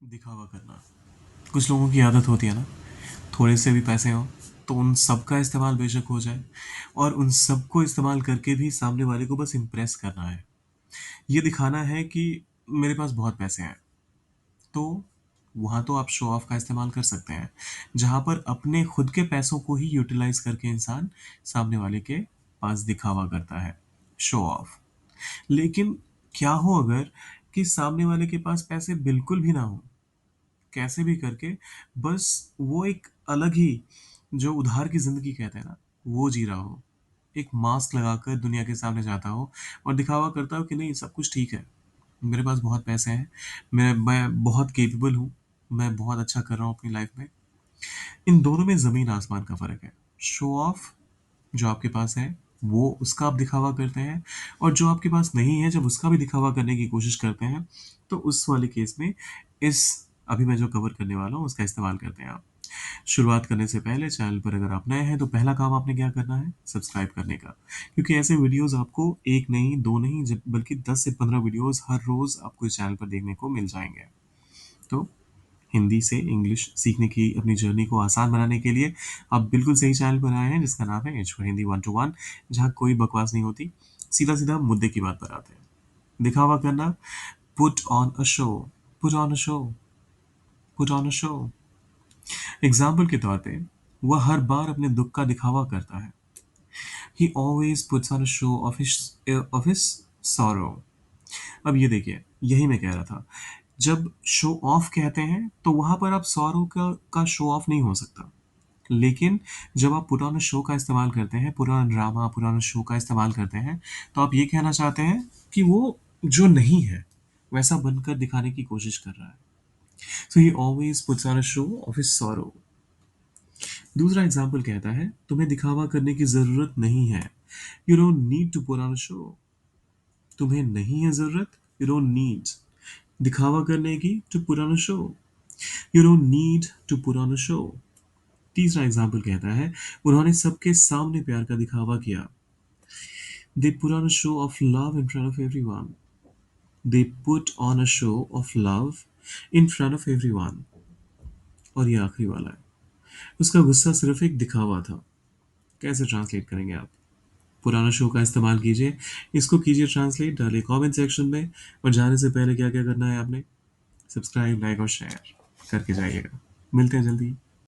दिखावा करना कुछ लोगों की आदत होती है ना। थोड़े से भी पैसे हों तो उन सब का इस्तेमाल बेशक हो जाए और उन सबको इस्तेमाल करके भी सामने वाले को बस इम्प्रेस करना है। ये दिखाना है कि मेरे पास बहुत पैसे हैं। तो वहाँ तो आप शो ऑफ का इस्तेमाल कर सकते हैं, जहाँ पर अपने खुद के पैसों को ही यूटिलाइज़ करके इंसान सामने वाले के पास दिखावा करता है, शो ऑफ। लेकिन क्या हो अगर कि सामने वाले के पास पैसे बिल्कुल भी ना हों? कैसे भी करके बस वो एक अलग ही जो उधार की ज़िंदगी कहते हैं ना, वो जी रहा हो। एक मास्क लगाकर दुनिया के सामने जाता हो और दिखावा करता हो कि नहीं सब कुछ ठीक है। मेरे पास बहुत पैसे हैं, मैं बहुत कैपेबल हूँ, मैं बहुत अच्छा कर रहा हूँ अपनी लाइफ़ में। इन दोनों में ज़मीन आसमान का फ़र्क है। शो ऑफ जो आपके पास है, वो उसका आप दिखावा करते हैं और जो आपके पास नहीं है, जब उसका भी दिखावा करने की कोशिश करते हैं, तो उस वाले केस में इस अभी मैं जो कवर करने वाला हूँ, उसका इस्तेमाल करते हैं आप। शुरुआत करने से पहले चैनल पर अगर आप नए हैं, तो पहला काम आपने क्या करना है, सब्सक्राइब करने का। क्योंकि ऐसे वीडियोज़ आपको 1 नहीं, 2 नहीं, जब बल्कि 10 से 15 वीडियोज़ हर रोज़ आपको इस चैनल पर देखने को मिल जाएँगे। तो हिंदी से इंग्लिश सीखने की अपनी जर्नी को आसान बनाने के लिए आप बिल्कुल सही चैनल पर आए हैं, जिसका नाम है एच फॉर हिंदी 1 टू 1, जहाँ कोई बकवास नहीं होती। सीधा-सीधा मुद्दे की बात पर आते हैं। दिखावा करना, put on a show, put on a show, put on a show. Example के तौर पे, वह हर बार अपने दुःख का दिखावा करता है। He always puts on a show of his sorrow. अब ये देखिए, यही मैं कह रहा था। जब शो ऑफ कहते हैं, तो वहाँ पर आप सॉरो का शो ऑफ नहीं हो सकता। लेकिन जब आप पुट ऑन अ शो का इस्तेमाल करते हैं, put on a drama, put on a show का इस्तेमाल करते हैं, तो आप ये कहना चाहते हैं कि वो जो नहीं है, वैसा बनकर दिखाने की कोशिश कर रहा है। So he always puts on a show of his sorrow. दूसरा एग्ज़ाम्पल कहता है, तुम्हें दिखावा करने की ज़रूरत नहीं है। You don't need to put on a show. तुम्हें नहीं है ज़रूरत, यू डोंट नीड दिखावा करने की to put on a show. You don't need to put on a show. तीसरा एग्जाम्पल कहता है, उन्होंने सबके सामने प्यार का दिखावा किया। They put on a show of love in front of everyone. They put on a show of love in front of everyone. और ये आखिरी वाला है, उसका गुस्सा सिर्फ एक दिखावा था। कैसे ट्रांसलेट करेंगे आप? पुराना शो का इस्तेमाल कीजिए, इसको कीजिए ट्रांसलेट, डालिए कमेंट सेक्शन में। और जाने से पहले क्या क्या करना है आपने, सब्सक्राइब, लाइक और शेयर करके जाइएगा। मिलते हैं जल्दी।